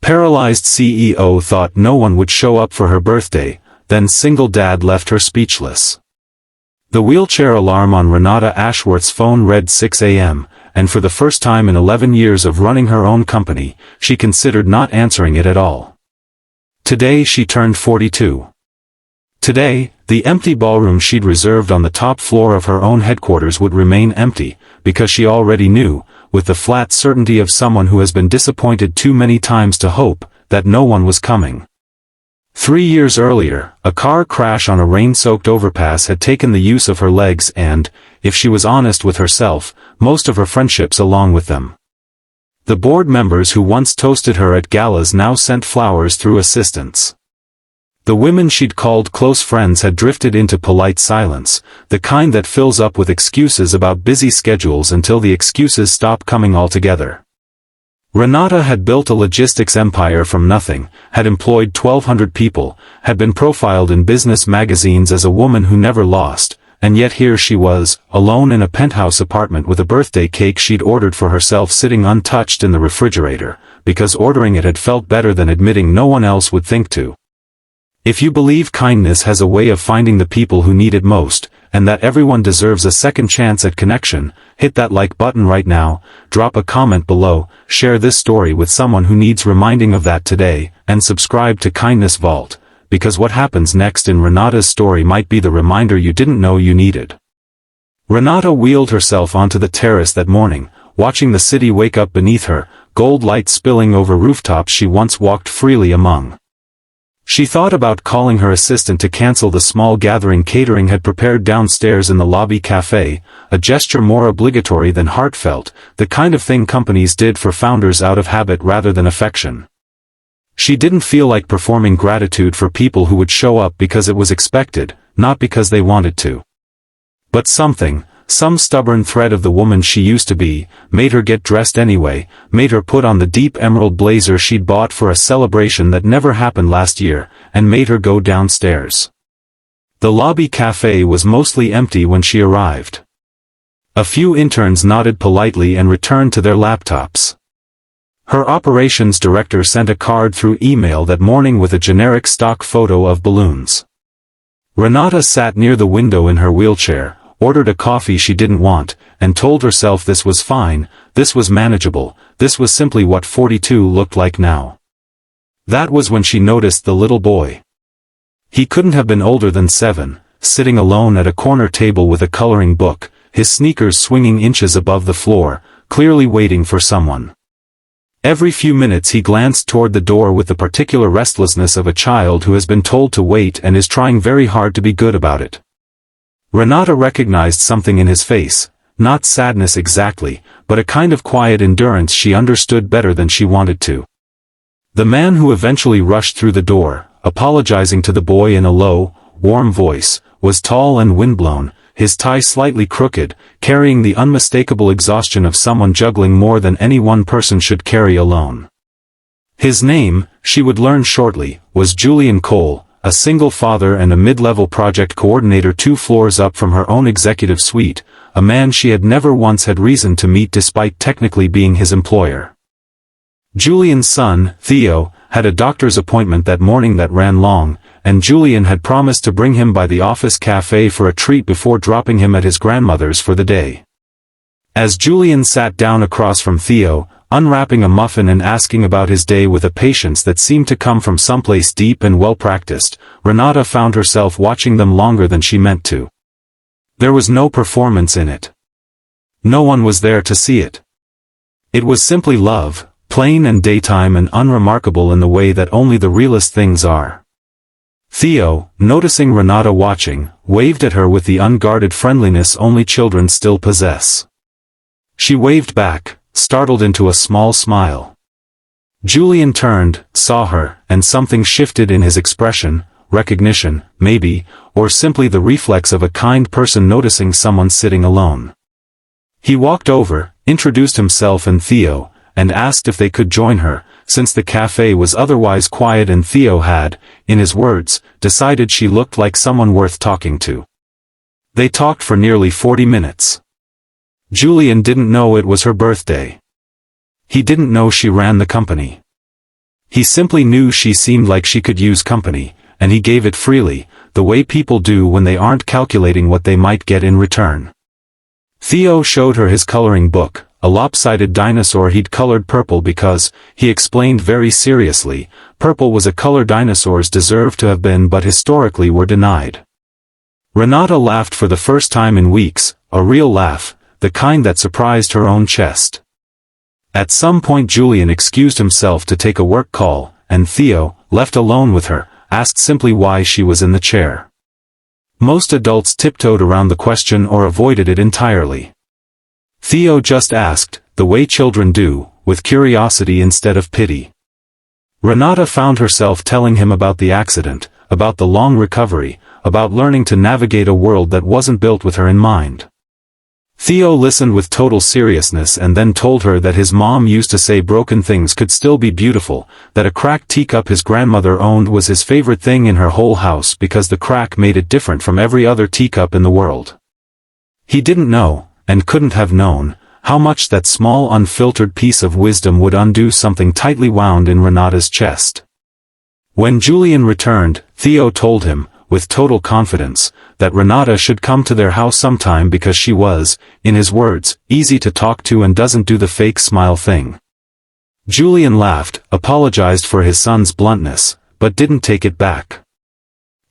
Paralyzed CEO thought no one would show up for her birthday, then single dad left her speechless. The wheelchair alarm on Renata Ashworth's phone read 6 a.m., and for the first time in 11 years of running her own company, she considered not answering it at all. Today she turned 42. Today, the empty ballroom she'd reserved on the top floor of her own headquarters would remain empty, because she already knew, with the flat certainty of someone who has been disappointed too many times to hope, that no one was coming. 3 years earlier, a car crash on a rain-soaked overpass had taken the use of her legs and, if she was honest with herself, most of her friendships along with them. The board members who once toasted her at galas now sent flowers through assistants. The women she'd called close friends had drifted into polite silence, the kind that fills up with excuses about busy schedules until the excuses stop coming altogether. Renata had built a logistics empire from nothing, had employed 1,200 people, had been profiled in business magazines as a woman who never lost, and yet here she was, alone in a penthouse apartment with a birthday cake she'd ordered for herself sitting untouched in the refrigerator, because ordering it had felt better than admitting no one else would think to. If you believe kindness has a way of finding the people who need it most, and that everyone deserves a second chance at connection, hit that like button right now, drop a comment below, share this story with someone who needs reminding of that today, and subscribe to Kindness Vault, because what happens next in Renata's story might be the reminder you didn't know you needed. Renata wheeled herself onto the terrace that morning, watching the city wake up beneath her, gold light spilling over rooftops she once walked freely among. She thought about calling her assistant to cancel the small gathering catering had prepared downstairs in the lobby cafe, a gesture more obligatory than heartfelt, the kind of thing companies did for founders out of habit rather than affection. She didn't feel like performing gratitude for people who would show up because it was expected, not because they wanted to. But some stubborn thread of the woman she used to be, made her get dressed anyway, made her put on the deep emerald blazer she'd bought for a celebration that never happened last year, and made her go downstairs. The lobby cafe was mostly empty when she arrived. A few interns nodded politely and returned to their laptops. Her operations director sent a card through email that morning with a generic stock photo of balloons. Renata sat near the window in her wheelchair, ordered a coffee she didn't want, and told herself this was fine, this was manageable, this was simply what 42 looked like now. That was when she noticed the little boy. He couldn't have been older than 7, sitting alone at a corner table with a coloring book, his sneakers swinging inches above the floor, clearly waiting for someone. Every few minutes he glanced toward the door with the particular restlessness of a child who has been told to wait and is trying very hard to be good about it. Renata recognized something in his face, not sadness exactly, but a kind of quiet endurance she understood better than she wanted to. The man who eventually rushed through the door, apologizing to the boy in a low, warm voice, was tall and windblown, his tie slightly crooked, carrying the unmistakable exhaustion of someone juggling more than any one person should carry alone. His name, she would learn shortly, was Julian Cole, a single father and a mid-level project coordinator 2 floors up from her own executive suite, a man she had never once had reason to meet despite technically being his employer. Julian's son, Theo, had a doctor's appointment that morning that ran long, and Julian had promised to bring him by the office cafe for a treat before dropping him at his grandmother's for the day. As Julian sat down across from Theo, unwrapping a muffin and asking about his day with a patience that seemed to come from someplace deep and well-practiced, Renata found herself watching them longer than she meant to. There was no performance in it. No one was there to see it. It was simply love, plain and daytime and unremarkable in the way that only the realest things are. Theo, noticing Renata watching, waved at her with the unguarded friendliness only children still possess. She waved back, startled into a small smile. Julian turned, saw her, and something shifted in his expression, recognition, maybe, or simply the reflex of a kind person noticing someone sitting alone. He walked over, introduced himself and Theo, and asked if they could join her, since the cafe was otherwise quiet and Theo had, in his words, decided she looked like someone worth talking to. They talked for nearly 40 minutes. Julian didn't know it was her birthday. He didn't know she ran the company. He simply knew she seemed like she could use company, and he gave it freely, the way people do when they aren't calculating what they might get in return. Theo showed her his coloring book, a lopsided dinosaur he'd colored purple because, he explained very seriously, purple was a color dinosaurs deserved to have been but historically were denied. Renata laughed for the first time in weeks, a real laugh, the kind that surprised her own chest. At some point Julian excused himself to take a work call, and Theo, left alone with her, asked simply why she was in the chair. Most adults tiptoed around the question or avoided it entirely. Theo just asked, the way children do, with curiosity instead of pity. Renata found herself telling him about the accident, about the long recovery, about learning to navigate a world that wasn't built with her in mind. Theo listened with total seriousness and then told her that his mom used to say broken things could still be beautiful, that a cracked teacup his grandmother owned was his favorite thing in her whole house because the crack made it different from every other teacup in the world. He didn't know, and couldn't have known, how much that small unfiltered piece of wisdom would undo something tightly wound in Renata's chest. When Julian returned, Theo told him, with total confidence, that Renata should come to their house sometime because she was, in his words, easy to talk to and doesn't do the fake smile thing. Julian laughed, apologized for his son's bluntness, but didn't take it back.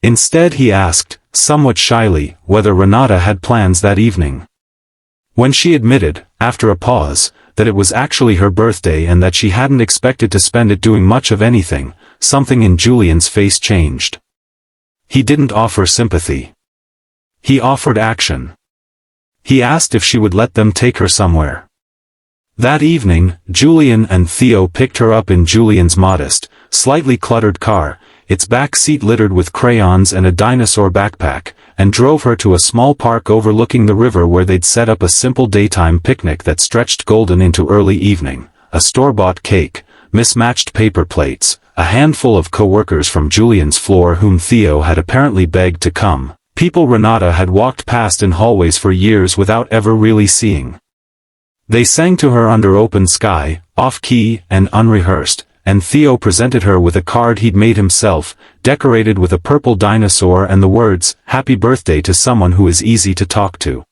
Instead he asked, somewhat shyly, whether Renata had plans that evening. When she admitted, after a pause, that it was actually her birthday and that she hadn't expected to spend it doing much of anything, something in Julian's face changed. He didn't offer sympathy. He offered action. He asked if she would let them take her somewhere. That evening, Julian and Theo picked her up in Julian's modest, slightly cluttered car, its back seat littered with crayons and a dinosaur backpack, and drove her to a small park overlooking the river where they'd set up a simple daytime picnic that stretched golden into early evening, a store-bought cake, mismatched paper plates, a handful of co-workers from Julian's floor whom Theo had apparently begged to come, people Renata had walked past in hallways for years without ever really seeing. They sang to her under open sky, off-key and unrehearsed, and Theo presented her with a card he'd made himself, decorated with a purple dinosaur and the words, "Happy birthday to someone who is easy to talk to."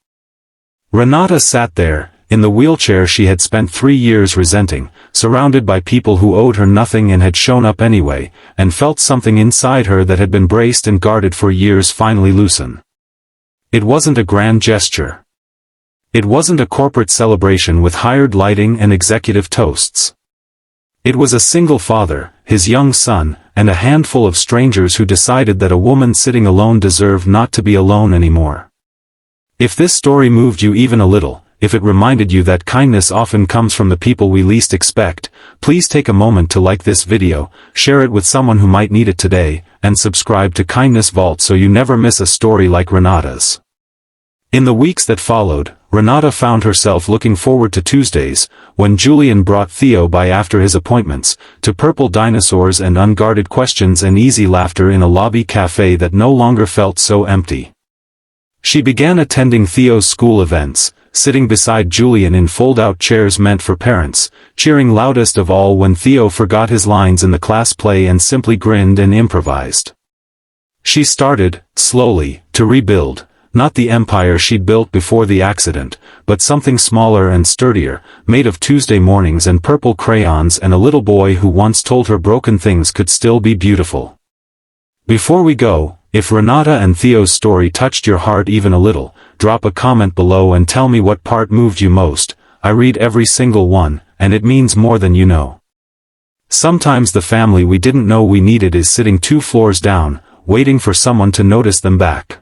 Renata sat there, in the wheelchair she had spent 3 years resenting, surrounded by people who owed her nothing and had shown up anyway, and felt something inside her that had been braced and guarded for years finally loosen. It wasn't a grand gesture. It wasn't a corporate celebration with hired lighting and executive toasts. It was a single father, his young son, and a handful of strangers who decided that a woman sitting alone deserved not to be alone anymore. If this story moved you even a little, if it reminded you that kindness often comes from the people we least expect, please take a moment to like this video, share it with someone who might need it today, and subscribe to Kindness Vault so you never miss a story like Renata's. In the weeks that followed, Renata found herself looking forward to Tuesdays, when Julian brought Theo by after his appointments, to purple dinosaurs and unguarded questions and easy laughter in a lobby cafe that no longer felt so empty. She began attending Theo's school events, sitting beside Julian in fold-out chairs meant for parents, cheering loudest of all when Theo forgot his lines in the class play and simply grinned and improvised. She started, slowly, to rebuild, not the empire she'd built before the accident, but something smaller and sturdier, made of Tuesday mornings and purple crayons and a little boy who once told her broken things could still be beautiful. Before we go, if Renata and Theo's story touched your heart even a little, drop a comment below and tell me what part moved you most. I read every single one, and it means more than you know. Sometimes the family we didn't know we needed is sitting 2 floors down, waiting for someone to notice them back.